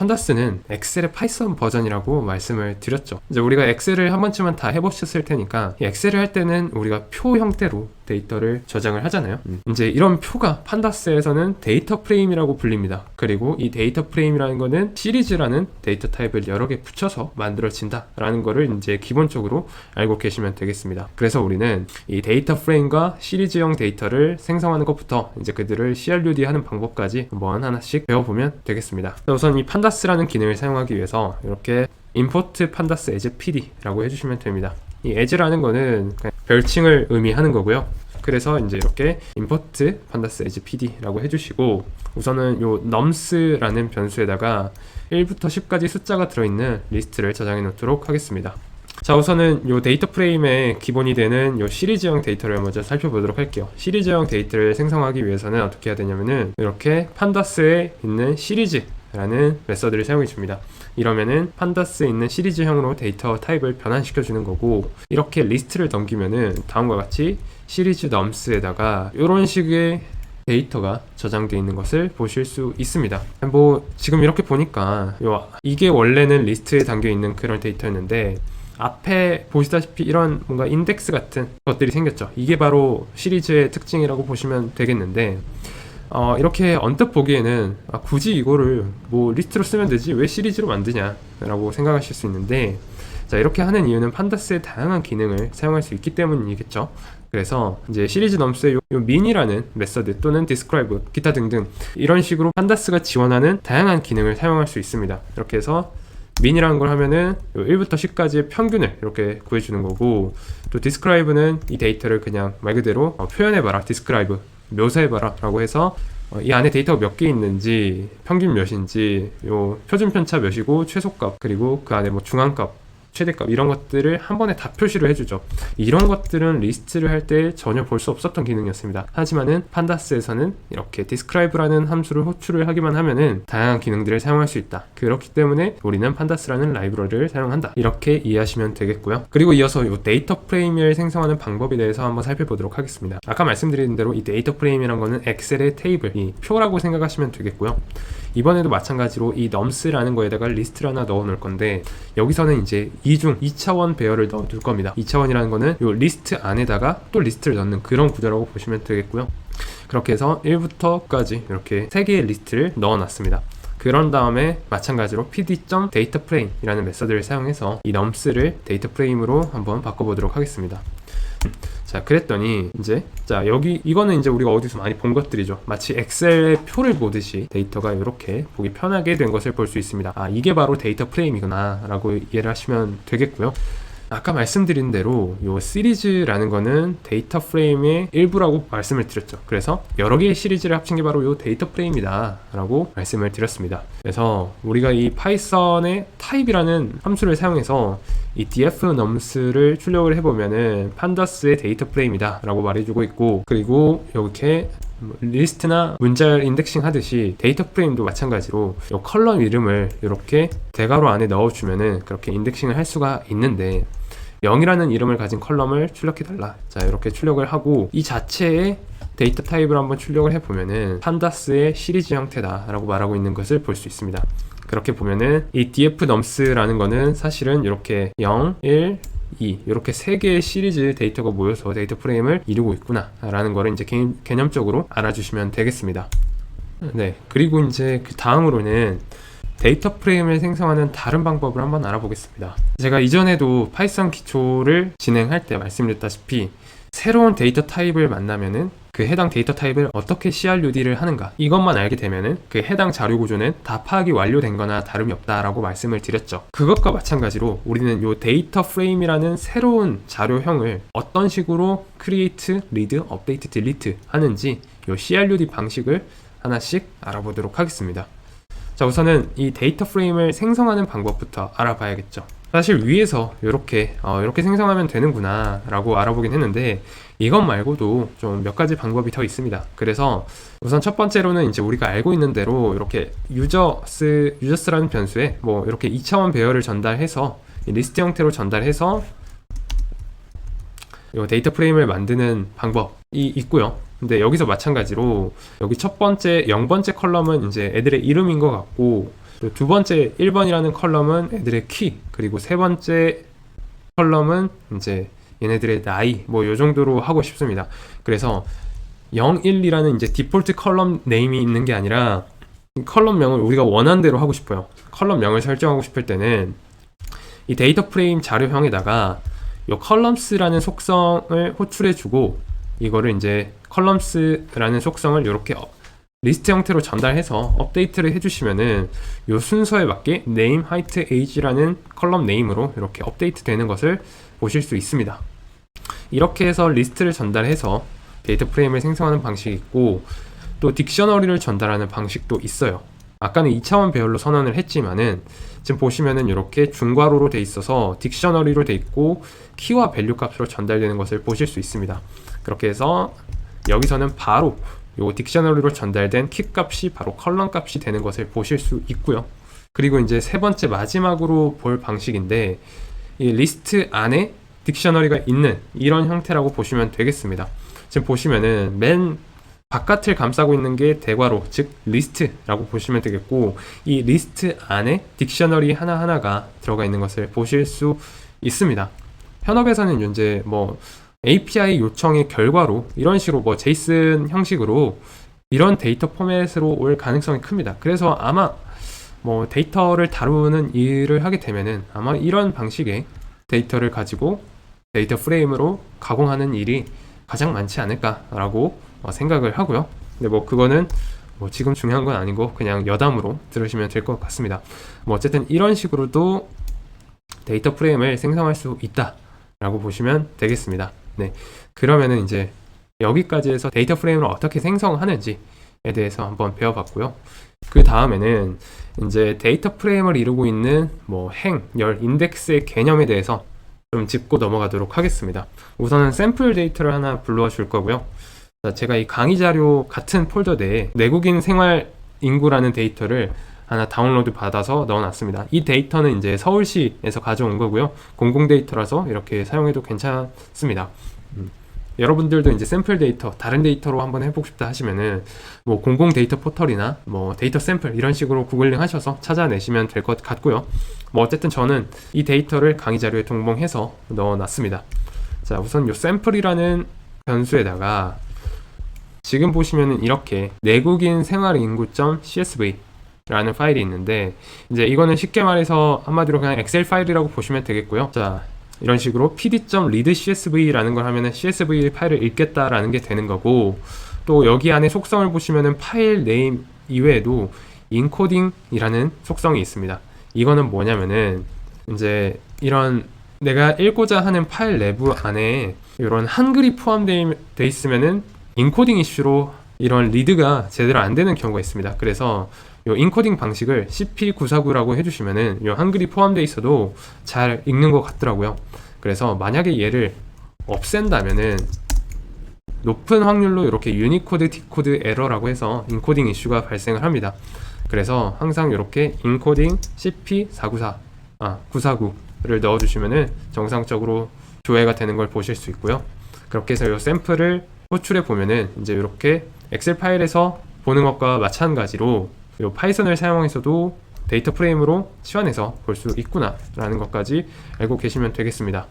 판다스는 엑셀의 파이썬 버전이라고 말씀을 드렸죠. 이제 우리가 엑셀을 한 번쯤은 다 해보셨을 테니까 이 엑셀을 할 때는 우리가 표 형태로 데이터를 저장을 하잖아요. 이제 이런 표가 판다스에서는 데이터 프레임이라고 불립니다. 그리고 이 데이터 프레임이라는 거는 시리즈라는 데이터 타입을 여러 개 붙여서 만들어진다 라는 거를 이제 기본적으로 알고 계시면 되겠습니다. 그래서 우리는 이 데이터 프레임과 시리즈형 데이터를 생성하는 것부터 이제 그들을 CRUD 하는 방법까지 한번 하나씩 배워보면 되겠습니다. 우선 이 판다스라는 기능을 사용하기 위해서 이렇게 import pandas as pd라고 해주시면 됩니다. 이 as라는 거는 별칭을 의미하는 거고요. 그래서 이제 이렇게 import pandas as pd라고 해주시고, 우선은 요 nums라는 변수에다가 1부터 10까지 숫자가 들어있는 리스트를 저장해 놓도록 하겠습니다. 자, 우선은 요 데이터 프레임의 기본이 되는 요 시리즈형 데이터를 먼저 살펴보도록 할게요. 시리즈형 데이터를 생성하기 위해서는 어떻게 해야 되냐면은 이렇게 판다스에 있는 시리즈라는 메서드를 사용해 줍니다. 이러면은 판다스에 있는 시리즈형으로 데이터 타입을 변환시켜 주는 거고, 이렇게 리스트를 넘기면은 다음과 같이 시리즈 nums에다가 이런 식의 데이터가 저장되어 있는 것을 보실 수 있습니다. 뭐 지금 이렇게 보니까 이게 원래는 리스트에 담겨 있는 그런 데이터였는데, 앞에 보시다시피 이런 뭔가 인덱스 같은 것들이 생겼죠. 이게 바로 시리즈의 특징이라고 보시면 되겠는데, 이렇게 언뜻 보기에는 굳이 이거를 뭐 리스트로 쓰면 되지 왜 시리즈로 만드냐 라고 생각하실 수 있는데, 자, 이렇게 하는 이유는 판다스의 다양한 기능을 사용할 수 있기 때문이겠죠. 그래서 이제 시리즈 넘스의 요 min이라는 메서드 또는 describe, 기타 등등 이런 식으로 판다스가 지원하는 다양한 기능을 사용할 수 있습니다. 이렇게 해서 min이라는 걸 하면은 1부터 10까지의 평균을 이렇게 구해주는 거고, 또 describe는 이 데이터를 그냥 말 그대로 표현해봐라, describe, 묘사해봐라 라고 해서 이 안에 데이터가 몇 개 있는지, 평균 몇인지, 요 표준 편차 몇이고 최소값, 그리고 그 안에 뭐 중앙값, 최대값 이런 것들을 한 번에 다 표시를 해주죠. 이런 것들은 리스트를 할 때 전혀 볼 수 없었던 기능이었습니다. 하지만은 판다스에서는 이렇게 describe라는 함수를 호출을 하기만 하면은 다양한 기능들을 사용할 수 있다. 그렇기 때문에 우리는 판다스라는 라이브러리를 사용한다. 이렇게 이해하시면 되겠고요. 그리고 이어서 이 데이터 프레임을 생성하는 방법에 대해서 한번 살펴보도록 하겠습니다. 아까 말씀드린 대로 이 데이터 프레임이란 거는 엑셀의 테이블, 이 표라고 생각하시면 되겠고요. 이번에도 마찬가지로 이 nums라는 거에다가 리스트를 하나 넣어 놓을 건데, 여기서는 이제 2차원 배열을 넣어 둘 겁니다. 2차원이라는 거는 요 리스트 안에다가 또 리스트를 넣는 그런 구조라고 보시면 되겠고요. 그렇게 해서 1부터까지 이렇게 3개의 리스트를 넣어 놨습니다. 그런 다음에 마찬가지로 pd.dataFrame 이라는 메서드를 사용해서 이 nums를 데이터 프레임으로 한번 바꿔보도록 하겠습니다. 자, 그랬더니 이제 이거는 이제 우리가 어디서 많이 본 것들이죠. 마치 엑셀의 표를 보듯이 데이터가 이렇게 보기 편하게 된 것을 볼 수 있습니다. 이게 바로 데이터 프레임이구나 라고 이해를 하시면 되겠고요. 아까 말씀드린 대로 이 시리즈라는 거는 데이터 프레임의 일부라고 말씀을 드렸죠. 그래서 여러 개의 시리즈를 합친 게 바로 이 데이터 프레임이다 라고 말씀을 드렸습니다. 그래서 우리가 이 파이썬의 타입이라는 함수를 사용해서 이 df-nums를 출력을 해보면은 판다스의 데이터 프레임이다 라고 말해주고 있고, 그리고 이렇게 리스트나 문자열 인덱싱 하듯이 데이터 프레임도 마찬가지로 이 컬럼 이름을 이렇게 대괄호 안에 넣어주면은 그렇게 인덱싱을 할 수가 있는데, 0이라는 이름을 가진 컬럼을 출력해달라. 자, 이렇게 출력을 하고 이 자체의 데이터 타입을 한번 출력을 해보면은 판다스의 시리즈 형태다 라고 말하고 있는 것을 볼 수 있습니다. 그렇게 보면은 이 df-nums라는 거는 사실은 이렇게 0, 1, 2 이렇게 3개의 시리즈 데이터가 모여서 데이터 프레임을 이루고 있구나 라는 거를 이제 개념적으로 알아주시면 되겠습니다. 네, 그리고 이제 그 다음으로는 데이터 프레임을 생성하는 다른 방법을 한번 알아보겠습니다. 제가 이전에도 파이썬 기초를 진행할 때 말씀드렸다시피 새로운 데이터 타입을 만나면은 그 해당 데이터 타입을 어떻게 CRUD를 하는가, 이것만 알게 되면은 그 해당 자료 구조는 다 파악이 완료된 거나 다름이 없다라고 말씀을 드렸죠. 그것과 마찬가지로 우리는 이 데이터 프레임이라는 새로운 자료형을 어떤 식으로 create, read, update, delete 하는지 이 CRUD 방식을 하나씩 알아보도록 하겠습니다. 자, 우선은 이 데이터 프레임을 생성하는 방법부터 알아봐야겠죠. 사실 위에서 이렇게 생성하면 되는구나 라고 알아보긴 했는데, 이것 말고도 좀 몇 가지 방법이 더 있습니다. 그래서 우선 첫 번째로는 이제 우리가 알고 있는 대로 이렇게 users라는 변수에 뭐 이렇게 2차원 배열을 전달해서 리스트 형태로 전달해서 이 데이터 프레임을 만드는 방법이 있고요. 근데 여기서 마찬가지로 여기 첫 번째 0번째 컬럼은 이제 애들의 이름인 것 같고, 또 두 번째 1번이라는 컬럼은 애들의 키, 그리고 세 번째 컬럼은 이제 얘네들의 나이, 뭐 요 정도로 하고 싶습니다. 그래서 0, 1, 2라는 이제 디폴트 컬럼 네임이 있는 게 아니라 컬럼명을 우리가 원하는 대로 하고 싶어요. 컬럼명을 설정하고 싶을 때는 이 데이터 프레임 자료형에다가 요 컬럼스라는 속성을 호출해주고, 이거를 이제 컬럼스라는 속성을 이렇게 리스트 형태로 전달해서 업데이트를 해주시면은 요 순서에 맞게 name, height, age라는 컬럼 네임으로 이렇게 업데이트 되는 것을 보실 수 있습니다. 이렇게 해서 리스트를 전달해서 데이터 프레임을 생성하는 방식이 있고, 또 딕셔너리를 전달하는 방식도 있어요. 아까는 2차원 배열로 선언을 했지만은 지금 보시면은 이렇게 중괄호로 돼 있어서 딕셔너리로 돼 있고 키와 밸류 값으로 전달되는 것을 보실 수 있습니다. 그렇게 해서 여기서는 바로 요 딕셔너리로 전달된 키 값이 바로 컬럼 값이 되는 것을 보실 수 있고요. 그리고 이제 세 번째 마지막으로 볼 방식인데, 이 리스트 안에 딕셔너리가 있는 이런 형태라고 보시면 되겠습니다. 지금 보시면은 맨 바깥을 감싸고 있는 게 대괄호, 즉 리스트라고 보시면 되겠고, 이 리스트 안에 딕셔너리 하나하나가 들어가 있는 것을 보실 수 있습니다. 현업에서는 현재 뭐 API 요청의 결과로 이런 식으로 뭐 제이슨 형식으로 이런 데이터 포맷으로 올 가능성이 큽니다. 그래서 아마 뭐 데이터를 다루는 일을 하게 되면은 아마 이런 방식의 데이터를 가지고 데이터 프레임으로 가공하는 일이 가장 많지 않을까라고 생각을 하고요. 근데 뭐 그거는 뭐 지금 중요한 건 아니고 그냥 여담으로 들으시면 될 것 같습니다. 뭐 어쨌든 이런 식으로도 데이터 프레임을 생성할 수 있다라고 보시면 되겠습니다. 네, 그러면은 이제 여기까지 해서 데이터 프레임을 어떻게 생성하는지에 대해서 한번 배워봤고요. 그 다음에는 이제 데이터 프레임을 이루고 있는 뭐 행, 열, 인덱스의 개념에 대해서 좀 짚고 넘어가도록 하겠습니다. 우선은 샘플 데이터를 하나 불러와 줄 거고요. 자, 제가 이 강의 자료 같은 폴더 내에 내국인 생활 인구라는 데이터를 하나 다운로드 받아서 넣어놨습니다. 이 데이터는 이제 서울시에서 가져온 거고요. 공공 데이터라서 이렇게 사용해도 괜찮습니다. 여러분들도 이제 샘플 데이터, 다른 데이터로 한번 해보고 싶다 하시면은 뭐 공공 데이터 포털이나 뭐 데이터 샘플 이런 식으로 구글링 하셔서 찾아내시면 될 것 같고요. 뭐 어쨌든 저는 이 데이터를 강의 자료에 동봉해서 넣어놨습니다. 자, 우선 요 샘플이라는 변수에다가 지금 보시면은 이렇게 내국인 생활인구.csv 라는 파일이 있는데, 이제 이거는 쉽게 말해서 한마디로 그냥 엑셀 파일이라고 보시면 되겠고요. 자, 이런 식으로 pd.readcsv라는 걸 하면은 csv 파일을 읽겠다라는 게 되는 거고, 또 여기 안에 속성을 보시면은 파일 네임 이외에도 인코딩이라는 속성이 있습니다. 이거는 뭐냐면은 이제 이런 내가 읽고자 하는 파일 내부 안에 이런 한글이 포함되어 있으면은 인코딩 이슈로 이런 리드가 제대로 안 되는 경우가 있습니다. 그래서 요 인코딩 방식을 CP949라고 해주시면은 요 한글이 포함되어 있어도 잘 읽는 것 같더라고요. 그래서 만약에 얘를 없앤다면은 높은 확률로 이렇게 유니코드 디코드 에러라고 해서 인코딩 이슈가 발생을 합니다. 그래서 항상 이렇게 인코딩 CP949를 넣어주시면은 정상적으로 조회가 되는 걸 보실 수 있고요. 그렇게 해서 요 샘플을 호출해 보면은 이제 이렇게 엑셀 파일에서 보는 것과 마찬가지로 요 파이썬을 사용해서도 데이터 프레임으로 치환해서 볼 수 있구나 라는 것까지 알고 계시면 되겠습니다.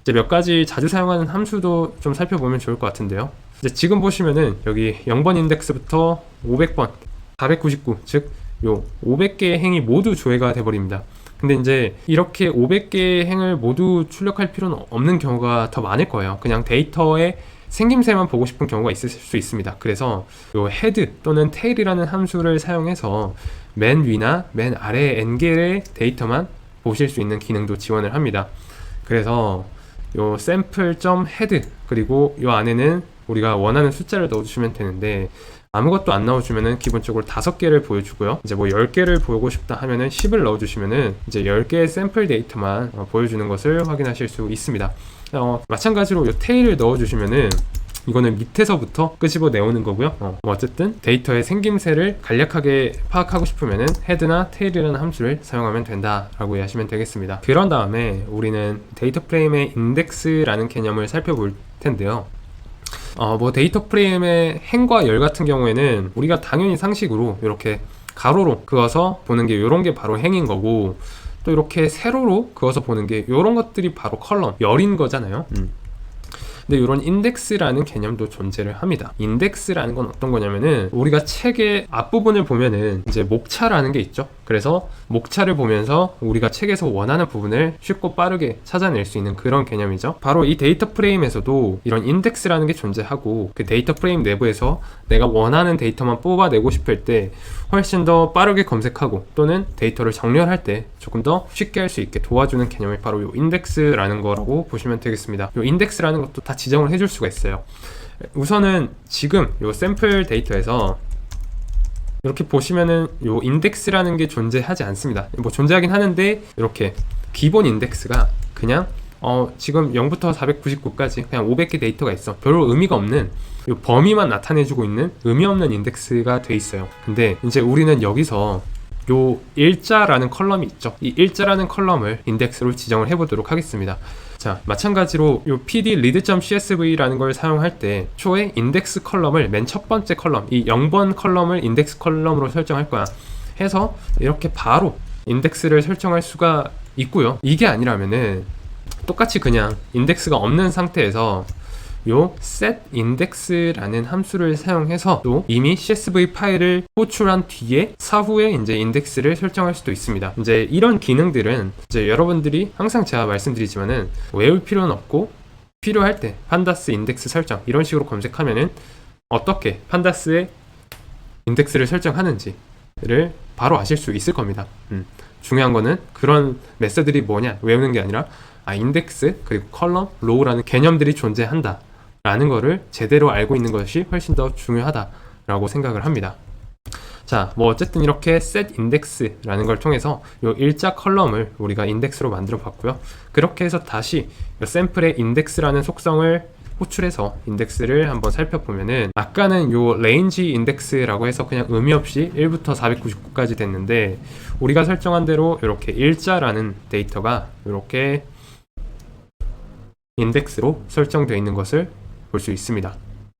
이제 몇 가지 자주 사용하는 함수도 좀 살펴보면 좋을 것 같은데요. 이제 지금 보시면은 여기 0번 인덱스부터 500번, 499, 즉 요 500개의 행이 모두 조회가 돼버립니다. 근데 이제 이렇게 500개의 행을 모두 출력할 필요는 없는 경우가 더 많을 거예요. 그냥 데이터의 생김새만 보고 싶은 경우가 있을 수 있습니다. 그래서 요 head 또는 tail이라는 함수를 사용해서 맨 위나 맨 아래 n개의 데이터만 보실 수 있는 기능도 지원을 합니다. 그래서 요 sample.head 그리고 요 안에는 우리가 원하는 숫자를 넣어주시면 되는데, 아무것도 안 넣어주면은 기본적으로 5개를 보여주고요. 이제 뭐 10개를 보고 싶다 하면은 10을 넣어주시면은 이제 10개의 샘플 데이터만 보여주는 것을 확인하실 수 있습니다. 마찬가지로 요 테일을 넣어주시면은 이거는 밑에서부터 끄집어 내오는 거고요. 뭐 어쨌든 데이터의 생김새를 간략하게 파악하고 싶으면은 헤드나 테일이라는 함수를 사용하면 된다라고 이해하시면 되겠습니다. 그런 다음에 우리는 데이터 프레임의 인덱스라는 개념을 살펴볼 텐데요. 뭐 데이터 프레임의 행과 열 같은 경우에는 우리가 당연히 상식으로 이렇게 가로로 그어서 보는 게 이런 게 바로 행인 거고, 또 이렇게 세로로 그어서 보는 게 이런 것들이 바로 컬럼, 열인 거잖아요. 근데 이런 인덱스라는 개념도 존재를 합니다. 인덱스라는 건 어떤 거냐면은, 우리가 책의 앞부분을 보면은 이제 목차라는 게 있죠. 그래서 목차를 보면서 우리가 책에서 원하는 부분을 쉽고 빠르게 찾아낼 수 있는 그런 개념이죠. 바로 이 데이터 프레임에서도 이런 인덱스라는 게 존재하고, 그 데이터 프레임 내부에서 내가 원하는 데이터만 뽑아내고 싶을 때 훨씬 더 빠르게 검색하고, 또는 데이터를 정렬할 때 조금 더 쉽게 할 수 있게 도와주는 개념이 바로 이 인덱스라는 거라고 보시면 되겠습니다. 이 인덱스라는 것도 다 지정을 해줄 수가 있어요. 우선은 지금 이 샘플 데이터에서 이렇게 보시면은 이 인덱스라는 게 존재하지 않습니다. 뭐 존재하긴 하는데, 이렇게 기본 인덱스가 그냥 지금 0부터 499까지 그냥 500개 데이터가 있어. 별로 의미가 없는, 이 범위만 나타내주고 있는 의미 없는 인덱스가 돼 있어요. 근데 이제 우리는 여기서 요 일자라는 컬럼이 있죠. 이 일자라는 컬럼을 인덱스로 지정을 해보도록 하겠습니다. 자, 마찬가지로 요 pd read.csv라는 걸 사용할 때 초에 인덱스 컬럼을 맨 첫 번째 컬럼, 이 0번 컬럼을 인덱스 컬럼으로 설정할 거야 해서 이렇게 바로 인덱스를 설정할 수가 있고요. 이게 아니라면은 똑같이 그냥 인덱스가 없는 상태에서 요 setIndex라는 함수를 사용해서 또 이미 CSV 파일을 호출한 뒤에 사후에 이제 인덱스를 설정할 수도 있습니다. 이제 이런 기능들은 이제 여러분들이 항상 제가 말씀드리지만은 외울 필요는 없고, 필요할 때 판다스 인덱스 설정 이런 식으로 검색하면은 어떻게 판다스의 인덱스를 설정하는지를 바로 아실 수 있을 겁니다. 중요한 거는 그런 메서드들이 뭐냐 외우는 게 아니라, 인덱스 그리고 컬럼, 로우라는 개념들이 존재한다 라는 거를 제대로 알고 있는 것이 훨씬 더 중요하다라고 생각을 합니다. 자, 뭐 어쨌든 이렇게 setIndex라는 걸 통해서 이 일자 컬럼을 우리가 인덱스로 만들어 봤고요. 그렇게 해서 다시 이 샘플의 인덱스라는 속성을 호출해서 인덱스를 한번 살펴보면은, 아까는 요 range index라고 해서 그냥 의미 없이 1부터 499까지 됐는데, 우리가 설정한 대로 이렇게 일자라는 데이터가 이렇게 인덱스로 설정되어 있는 것을 볼 수 있습니다.